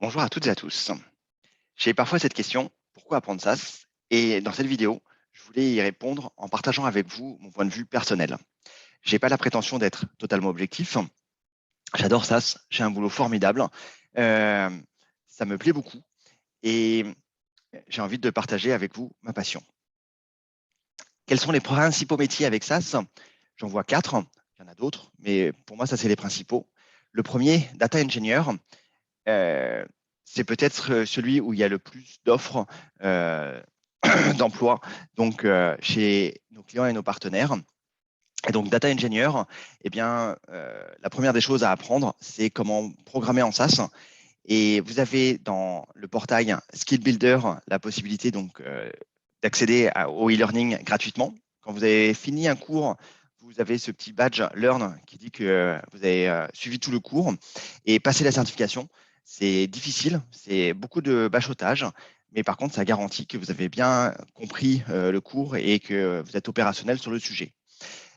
Bonjour à toutes et à tous. J'ai parfois cette question, pourquoi apprendre SAS? Et dans cette vidéo, je voulais y répondre en partageant avec vous mon point de vue personnel. J'ai pas la prétention d'être totalement objectif. J'adore SAS, j'ai un boulot formidable. Euh, Ça me plaît beaucoup et j'ai envie de partager avec vous ma passion. Quels sont les principaux métiers avec SAS? J'en vois quatre. Il y en a d'autres, mais pour moi, ça, c'est les principaux. Le premier, data engineer. Euh, c'est peut-être celui où il y a le plus d'offres euh, d'emploi donc chez nos clients et nos partenaires. Et donc data engineer, eh bien, la première des choses à apprendre, c'est comment programmer en SAS. Et vous avez dans le portail Skill Builder la possibilité donc d'accéder au e-learning gratuitement. Quand vous avez fini un cours, vous avez ce petit badge Learn qui dit que vous avez suivi tout le cours et passer la certification. C'est difficile, c'est beaucoup de bachotage, mais par contre, ça garantit que vous avez bien compris le cours et que vous êtes opérationnel sur le sujet.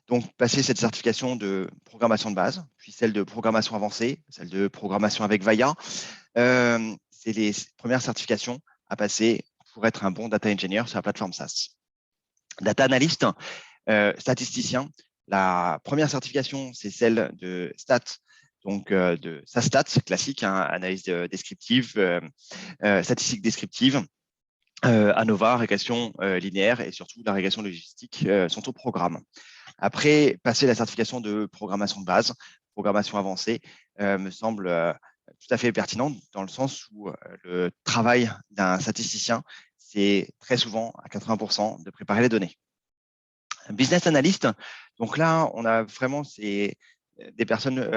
Donc, passer cette certification de programmation de base, puis celle de programmation avancée, celle de programmation avec Vaya, c'est les premières certifications à passer pour être un bon data engineer sur la plateforme SaaS. Data analyst, statisticien, la première certification, c'est celle de STAT, donc de SASTAT, classique, hein, analyse descriptive, statistique descriptive. ANOVA, régression linéaire et surtout la régression logistique sont au programme. Après, passer la certification de programmation de base, programmation avancée, me semble tout à fait pertinent dans le sens où le travail d'un statisticien, c'est très souvent à 80% de préparer les données. Business analyst, donc là, on a vraiment des personnes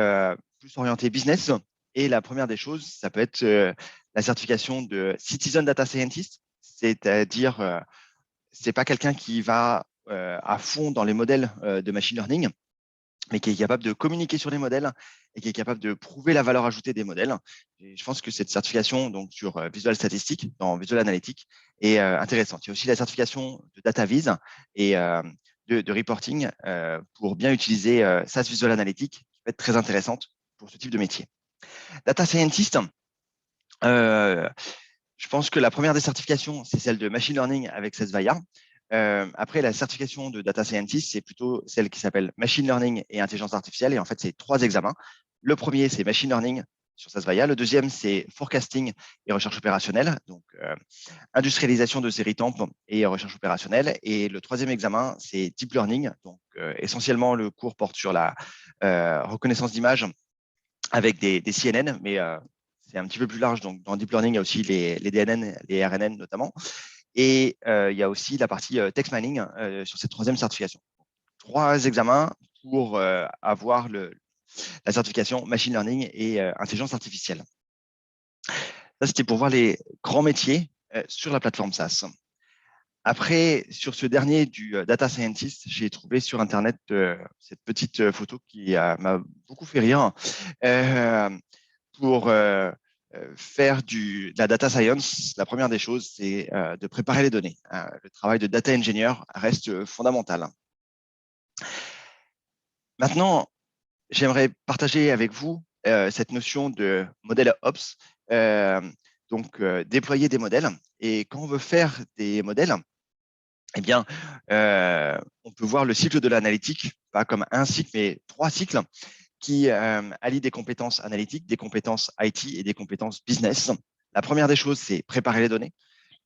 plus orientées business. Et la première des choses, ça peut être la certification de Citizen Data Scientist, c'est-à-dire c'est pas quelqu'un qui va à fond dans les modèles de machine learning, mais qui est capable de communiquer sur les modèles et qui est capable de prouver la valeur ajoutée des modèles. Et je pense que cette certification donc sur Visual Statistic, dans Visual Analytics, est intéressante. Il y a aussi la certification de DataVis et de reporting pour bien utiliser SAS Visual Analytics, qui peut être très intéressante pour ce type de métier. Data Scientist, je pense que la première des certifications, c'est celle de Machine Learning avec SESVAIA. Après, la certification de Data Scientist, c'est plutôt celle qui s'appelle Machine Learning et Intelligence Artificielle. Et en fait, c'est trois examens. Le premier, c'est Machine Learning sur SESVAIA. Le deuxième, c'est Forecasting et Recherche opérationnelle, donc industrialisation de séries temp et recherche opérationnelle. Et le troisième examen, c'est Deep Learning. Donc, essentiellement, le cours porte sur la reconnaissance d'images avec des CNN, mais c'est un petit peu plus large. Donc, dans Deep Learning, il y a aussi les DNN, les RNN notamment. Et il y a aussi la partie text mining sur cette troisième certification. Trois examens pour avoir la certification machine learning et intelligence artificielle. Ça, c'était pour voir les grands métiers sur la plateforme SaaS. Après, sur ce dernier du data scientist, j'ai trouvé sur Internet cette petite photo qui m'a beaucoup fait rire. Pour faire de la data science, la première des choses, c'est de préparer les données. Le travail de data engineer reste fondamental. Maintenant, j'aimerais partager avec vous cette notion de modèle Ops, euh, donc déployer des modèles. Et quand on veut faire des modèles, eh bien, on peut voir le cycle de l'analytique, pas comme un cycle, mais trois cycles qui allient des compétences analytiques, des compétences IT et des compétences business. La première des choses, c'est préparer les données.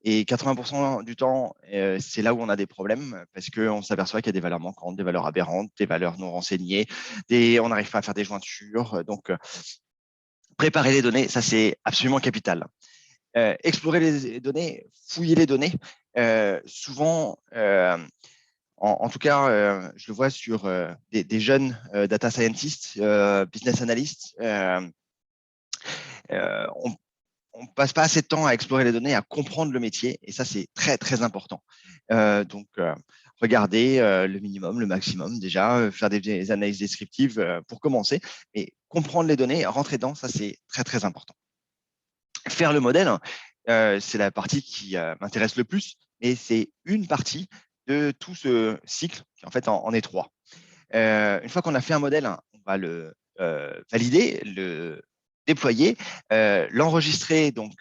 Et 80% du temps, c'est là où on a des problèmes parce qu'on s'aperçoit qu'il y a des valeurs manquantes, des valeurs aberrantes, des valeurs non renseignées, on n'arrive pas à faire des jointures. Donc, préparer les données, ça, c'est absolument capital. Explorer les données, fouiller les données. Souvent, en tout cas, je le vois sur des jeunes data scientists, business analysts. On ne passe pas assez de temps à explorer les données, à comprendre le métier, et ça, c'est très, très important. Donc, regarder le minimum, le maximum déjà, faire des analyses descriptives pour commencer, et comprendre les données, rentrer dedans, ça, c'est très, très important. Faire le modèle, c'est la partie qui m'intéresse le plus, et c'est une partie de tout ce cycle qui en fait en est trois. Une fois qu'on a fait un modèle, on va le valider, le déployer, l'enregistrer donc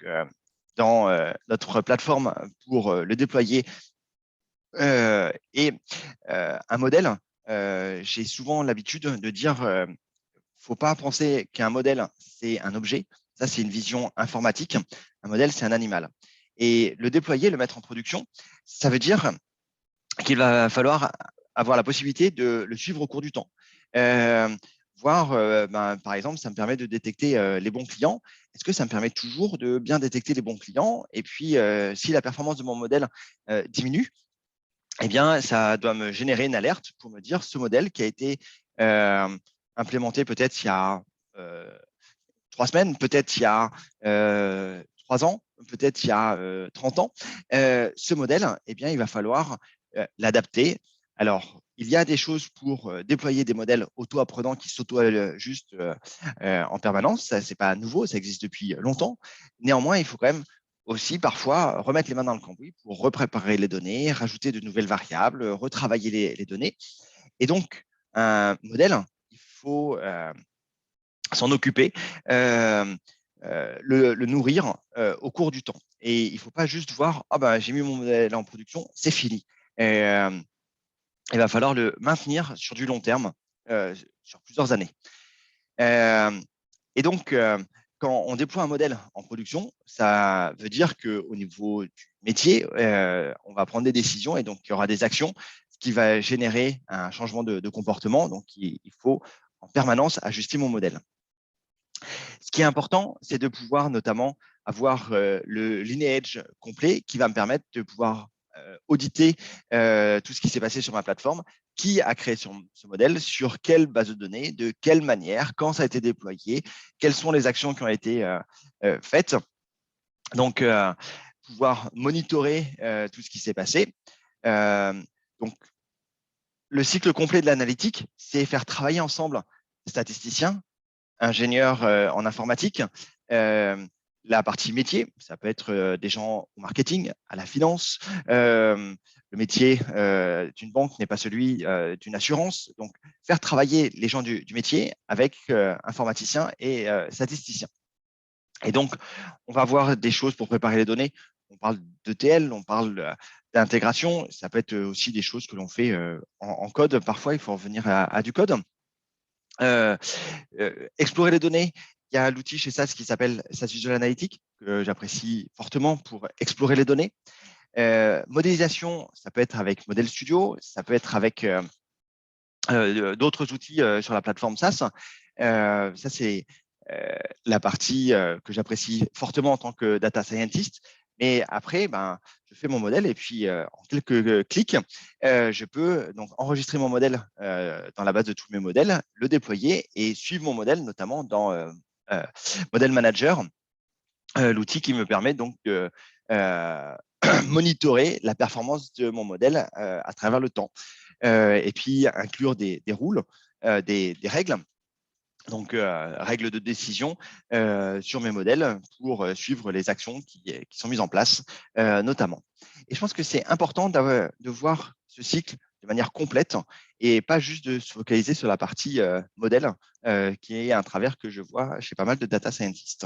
dans notre plateforme pour le déployer et un modèle. J'ai souvent l'habitude de dire faut pas penser qu'un modèle, c'est un objet. Ça, c'est une vision informatique. Un modèle, c'est un animal. Et le déployer, le mettre en production, ça veut dire qu'il va falloir avoir la possibilité de le suivre au cours du temps. Voir, par exemple, ça me permet de détecter les bons clients. Est-ce que ça me permet toujours de bien détecter les bons clients? Et puis, si la performance de mon modèle diminue, eh bien, ça doit me générer une alerte pour me dire ce modèle qui a été implémenté peut-être il y a 3 semaines, peut-être il y a 3 ans, peut-être il y a 30 ans. Ce modèle, eh bien, il va falloir l'adapter. Alors, il y a des choses pour déployer des modèles auto-apprenants qui s'auto-ajustent en permanence. Ça, c'est pas nouveau, ça existe depuis longtemps. Néanmoins, il faut quand même aussi parfois remettre les mains dans le cambouis pour repréparer les données, rajouter de nouvelles variables, retravailler les données. Et donc, un modèle, il faut s'en occuper, le nourrir au cours du temps. Et il ne faut pas juste voir, ah ben, j'ai mis mon modèle en production, c'est fini. Il va falloir le maintenir sur du long terme, sur plusieurs années. Et donc, quand on déploie un modèle en production, ça veut dire qu'au niveau du métier, on va prendre des décisions et donc il y aura des actions, ce qui va générer un changement de comportement. Donc, il faut en permanence ajuster mon modèle. Ce qui est important, c'est de pouvoir notamment avoir le lineage complet qui va me permettre de pouvoir auditer tout ce qui s'est passé sur ma plateforme, qui a créé ce modèle, sur quelle base de données, de quelle manière, quand ça a été déployé, quelles sont les actions qui ont été faites. Donc, pouvoir monitorer tout ce qui s'est passé. Donc, le cycle complet de l'analytique, c'est faire travailler ensemble statisticiens, ingénieur en informatique, la partie métier, ça peut être des gens au marketing, à la finance. Le métier d'une banque n'est pas celui d'une assurance. Donc, faire travailler les gens du métier avec informaticiens et statisticiens. Et donc, on va voir des choses pour préparer les données. On parle d'ETL, on parle d'intégration. Ça peut être aussi des choses que l'on fait en code. Parfois, il faut revenir à du code. Explorer les données. Il y a l'outil chez SAS qui s'appelle SAS Visual Analytics, que j'apprécie fortement pour explorer les données. Modélisation, ça peut être avec Model Studio, ça peut être avec d'autres outils sur la plateforme SAS. Ça, c'est la partie que j'apprécie fortement en tant que data scientist. Mais après, je fais mon modèle et puis en quelques clics, je peux donc enregistrer mon modèle dans la base de tous mes modèles, le déployer et suivre mon modèle, notamment dans Model Manager, l'outil qui me permet donc de monitorer la performance de mon modèle à travers le temps. Et puis inclure des rules, des règles. Donc, règles de décision sur mes modèles pour suivre les actions qui sont mises en place, notamment. Et je pense que c'est important de voir ce cycle de manière complète et pas juste de se focaliser sur la partie modèle, qui est un travers que je vois chez pas mal de data scientists.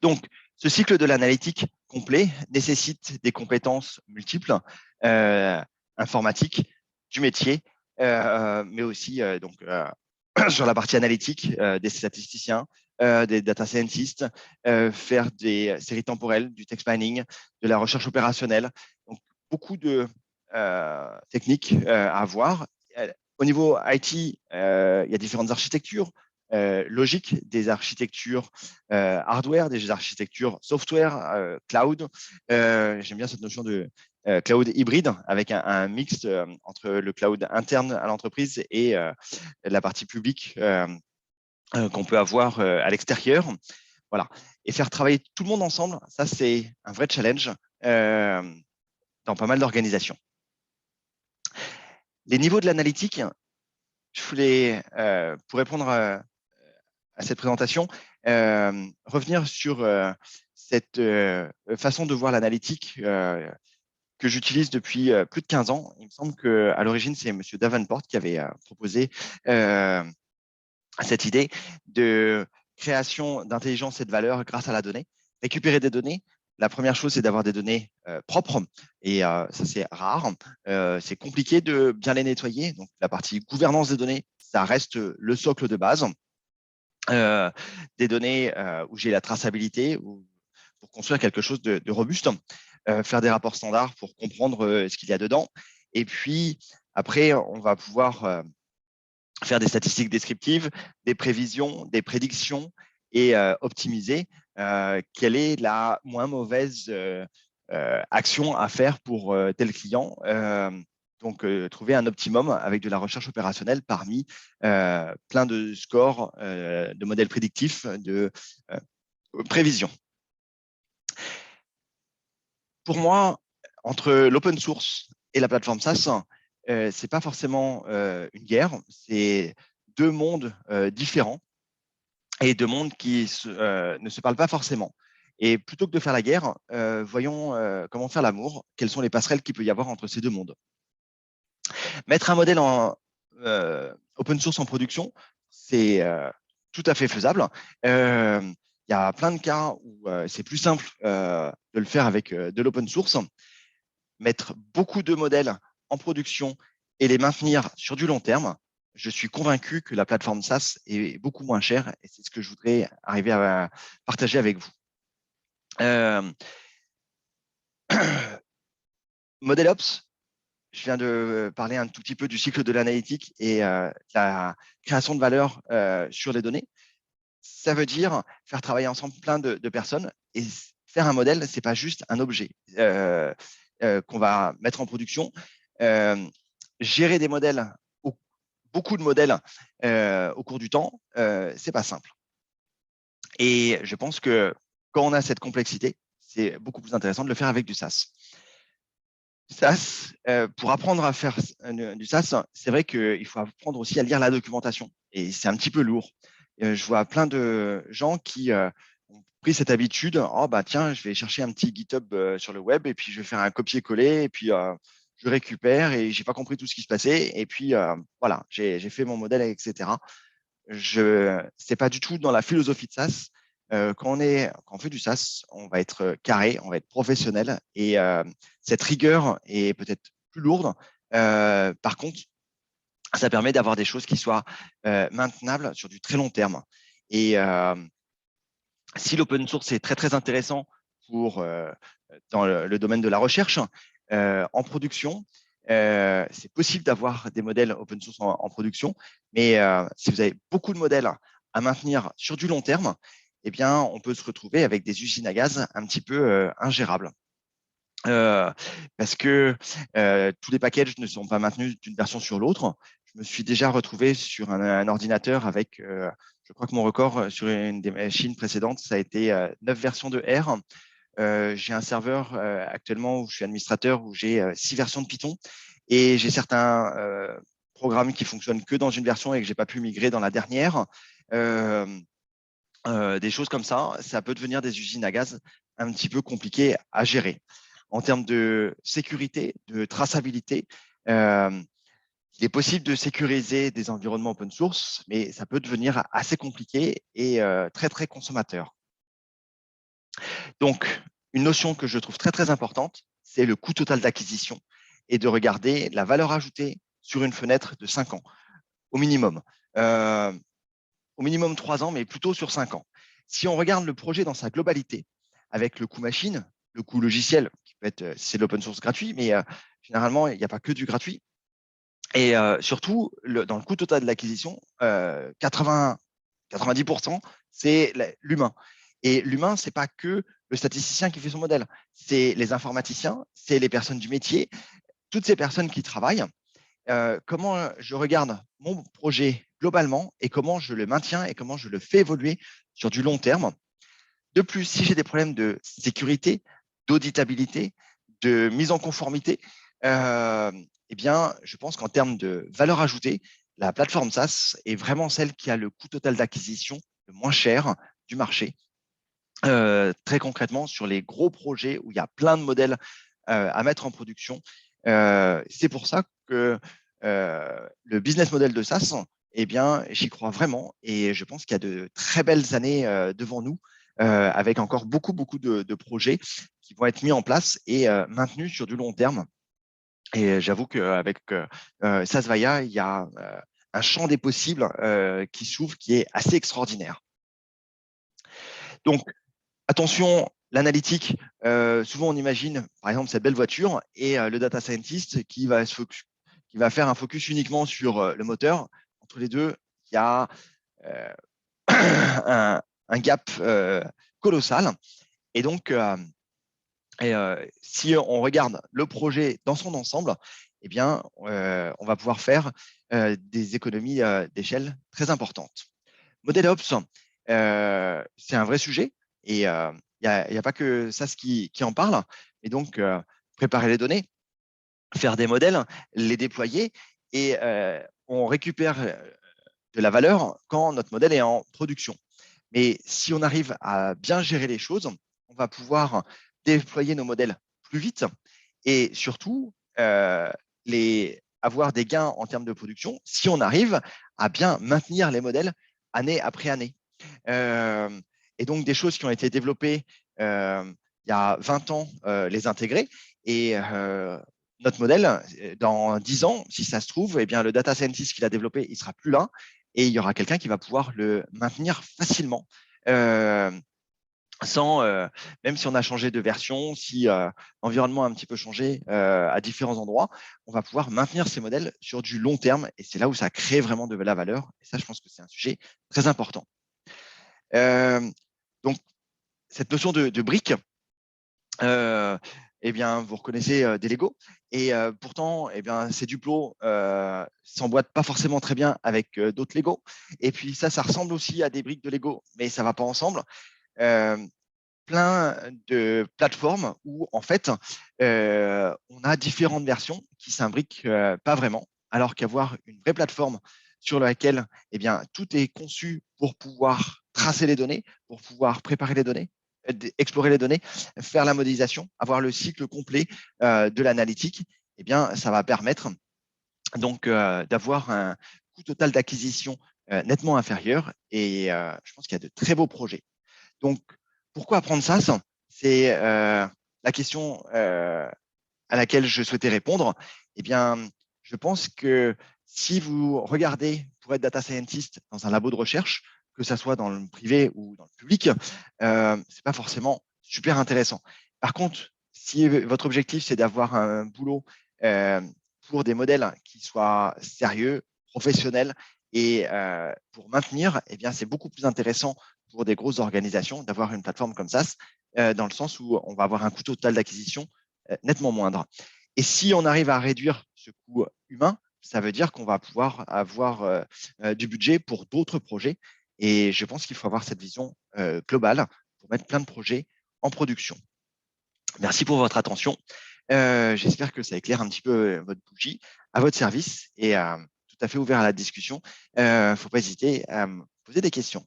Donc, ce cycle de l'analytique complet nécessite des compétences multiples, informatiques, du métier, mais aussi sur la partie analytique, des statisticiens, des data scientists, faire des séries temporelles, du text mining, de la recherche opérationnelle. Donc, beaucoup de techniques à voir. Au niveau IT, il y a différentes architectures. Logique, des architectures hardware, des architectures software, cloud. J'aime bien cette notion de cloud hybride avec un mix entre le cloud interne à l'entreprise et la partie publique qu'on peut avoir à l'extérieur. Voilà. Et faire travailler tout le monde ensemble, ça, c'est un vrai challenge dans pas mal d'organisations. Les niveaux de l'analytique, je voulais, pour répondre à cette présentation, revenir sur cette façon de voir l'analytique que j'utilise depuis plus de 15 ans. Il me semble qu'à l'origine, c'est M. Davenport qui avait proposé cette idée de création d'intelligence et de valeur grâce à la donnée. Récupérer des données, la première chose, c'est d'avoir des données propres, et ça, c'est rare. C'est compliqué de bien les nettoyer. Donc, la partie gouvernance des données, ça reste le socle de base. Des données où j'ai la traçabilité, ou pour construire quelque chose de robuste, faire des rapports standards pour comprendre ce qu'il y a dedans. Et puis, après, on va pouvoir faire des statistiques descriptives, des prévisions, des prédictions et optimiser quelle est la moins mauvaise action à faire pour tel client. Donc, trouver un optimum avec de la recherche opérationnelle parmi plein de scores, de modèles prédictifs, de prévisions. Pour moi, entre l'open source et la plateforme SaaS, c'est pas forcément une guerre, c'est deux mondes différents et deux mondes qui ne se parlent pas forcément. Et plutôt que de faire la guerre, voyons comment faire l'amour, quelles sont les passerelles qu'il peut y avoir entre ces deux mondes. Mettre un modèle en open source en production, c'est tout à fait faisable. Il y a plein de cas où c'est plus simple de le faire avec de l'open source. Mettre beaucoup de modèles en production et les maintenir sur du long terme, je suis convaincu que la plateforme SaaS est beaucoup moins chère, et c'est ce que je voudrais arriver à partager avec vous. Model Ops, je viens de parler un tout petit peu du cycle de l'analytique et la création de valeur sur les données. Ça veut dire faire travailler ensemble plein de personnes, et faire un modèle, c'est pas juste un objet qu'on va mettre en production. Gérer des modèles, beaucoup de modèles au cours du temps, c'est pas simple. Et je pense que quand on a cette complexité, c'est beaucoup plus intéressant de le faire avec du SaaS. SaaS, pour apprendre à faire du SaaS, c'est vrai qu'il faut apprendre aussi à lire la documentation, et c'est un petit peu lourd. Je vois plein de gens qui ont pris cette habitude. Oh bah tiens, je vais chercher un petit GitHub sur le web, et puis je vais faire un copier-coller, et puis je récupère, et j'ai pas compris tout ce qui se passait, et puis voilà, j'ai fait mon modèle, etc. C'est pas du tout dans la philosophie de SaaS. Quand on fait du SaaS, on va être carré, on va être professionnel, et cette rigueur est peut-être plus lourde. Par contre, ça permet d'avoir des choses qui soient maintenables sur du très long terme. Et si l'open source est très très intéressant pour dans le domaine de la recherche, en production, c'est possible d'avoir des modèles open source en production, mais si vous avez beaucoup de modèles à maintenir sur du long terme, eh bien, on peut se retrouver avec des usines à gaz un petit peu ingérables. Parce que tous les packages ne sont pas maintenus d'une version sur l'autre. Je me suis déjà retrouvé sur un ordinateur avec, je crois que mon record sur une des machines précédentes, ça a été 9 versions de R. J'ai un serveur actuellement où je suis administrateur, où j'ai 6 versions de Python, et j'ai certains programmes qui fonctionnent que dans une version et que j'ai pas pu migrer dans la dernière. Des choses comme ça peut devenir des usines à gaz un petit peu compliquées à gérer. En termes de sécurité, de traçabilité, il est possible de sécuriser des environnements open source, mais ça peut devenir assez compliqué et très, très consommateur. Donc, une notion que je trouve très, très importante, c'est le coût total d'acquisition, et de regarder la valeur ajoutée sur une fenêtre de 5 ans, au minimum. Au minimum 3 ans, mais plutôt sur 5 ans. Si on regarde le projet dans sa globalité, avec le coût machine, le coût logiciel, qui peut être, c'est de l'open source gratuit, mais généralement, il n'y a pas que du gratuit. Et surtout, dans le coût total de l'acquisition, 90%, c'est l'humain. Et l'humain, c'est pas que le statisticien qui fait son modèle, c'est les informaticiens, c'est les personnes du métier, toutes ces personnes qui travaillent. Comment je regarde mon projet globalement, et comment je le maintiens et comment je le fais évoluer sur du long terme. De plus, si j'ai des problèmes de sécurité, d'auditabilité, de mise en conformité, eh bien, je pense qu'en termes de valeur ajoutée, la plateforme SaaS est vraiment celle qui a le coût total d'acquisition le moins cher du marché. Très concrètement, sur les gros projets où il y a plein de modèles à mettre en production, c'est pour ça que le business model de SaaS eh bien, j'y crois vraiment et je pense qu'il y a de très belles années devant nous avec encore beaucoup de projets qui vont être mis en place et maintenus sur du long terme. Et j'avoue qu'avec Sasvaya, il y a un champ des possibles qui s'ouvre, qui est assez extraordinaire. Donc, attention, l'analytique, souvent on imagine, par exemple, cette belle voiture et le data scientist qui va faire un focus uniquement sur le moteur. Entre les deux, il y a euh, un gap colossal. Et donc, si on regarde le projet dans son ensemble, eh bien, on va pouvoir faire des économies d'échelle très importantes. ModelOps, c'est un vrai sujet et il n'y a pas que ça qui en parle. Et donc, préparer les données, faire des modèles, les déployer et on récupère de la valeur quand notre modèle est en production. Mais si on arrive à bien gérer les choses, on va pouvoir déployer nos modèles plus vite et surtout avoir des gains en termes de production si on arrive à bien maintenir les modèles année après année. Euh, et donc, des choses qui ont été développées il y a 20 ans, les intégrer. Et notre modèle, dans 10 ans, si ça se trouve, eh bien, le data scientist qui l'a développé, il sera plus là et il y aura quelqu'un qui va pouvoir le maintenir facilement. Euh, sans, même si on a changé de version, si l'environnement a un petit peu changé à différents endroits, on va pouvoir maintenir ces modèles sur du long terme et c'est là où ça crée vraiment de la valeur. Et ça, je pense que c'est un sujet très important. Donc, cette notion de briques, eh bien, vous reconnaissez des Lego et pourtant, eh bien, ces duplos s'emboîtent pas forcément très bien avec d'autres Lego. Et puis ça ressemble aussi à des briques de Lego, mais ça va pas ensemble. Plein de plateformes où en fait on a différentes versions qui s'imbriquent pas vraiment, alors qu'avoir une vraie plateforme sur laquelle eh bien, tout est conçu pour pouvoir tracer les données, pour pouvoir préparer les données, explorer les données, faire la modélisation, avoir le cycle complet de l'analytique, eh bien, ça va permettre donc d'avoir un coût total d'acquisition nettement inférieur et je pense qu'il y a de très beaux projets. Donc, pourquoi apprendre ça? C'est la question à laquelle je souhaitais répondre. Eh bien, je pense que si vous regardez pour être data scientist dans un labo de recherche, que ce soit dans le privé ou dans le public, c'est pas forcément super intéressant. Par contre, si votre objectif, c'est d'avoir un boulot euh, pour des modèles qui soient sérieux, professionnels et pour maintenir, eh bien, c'est beaucoup plus intéressant pour des grosses organisations d'avoir une plateforme comme ça, dans le sens où on va avoir un coût total d'acquisition nettement moindre. Et si on arrive à réduire ce coût humain, ça veut dire qu'on va pouvoir avoir du budget pour d'autres projets. Et je pense qu'il faut avoir cette vision globale pour mettre plein de projets en production. Merci pour votre attention. J'espère que ça éclaire un petit peu votre bougie à votre service et tout à fait ouvert à la discussion. Il ne faut pas hésiter à me poser des questions.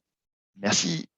Merci.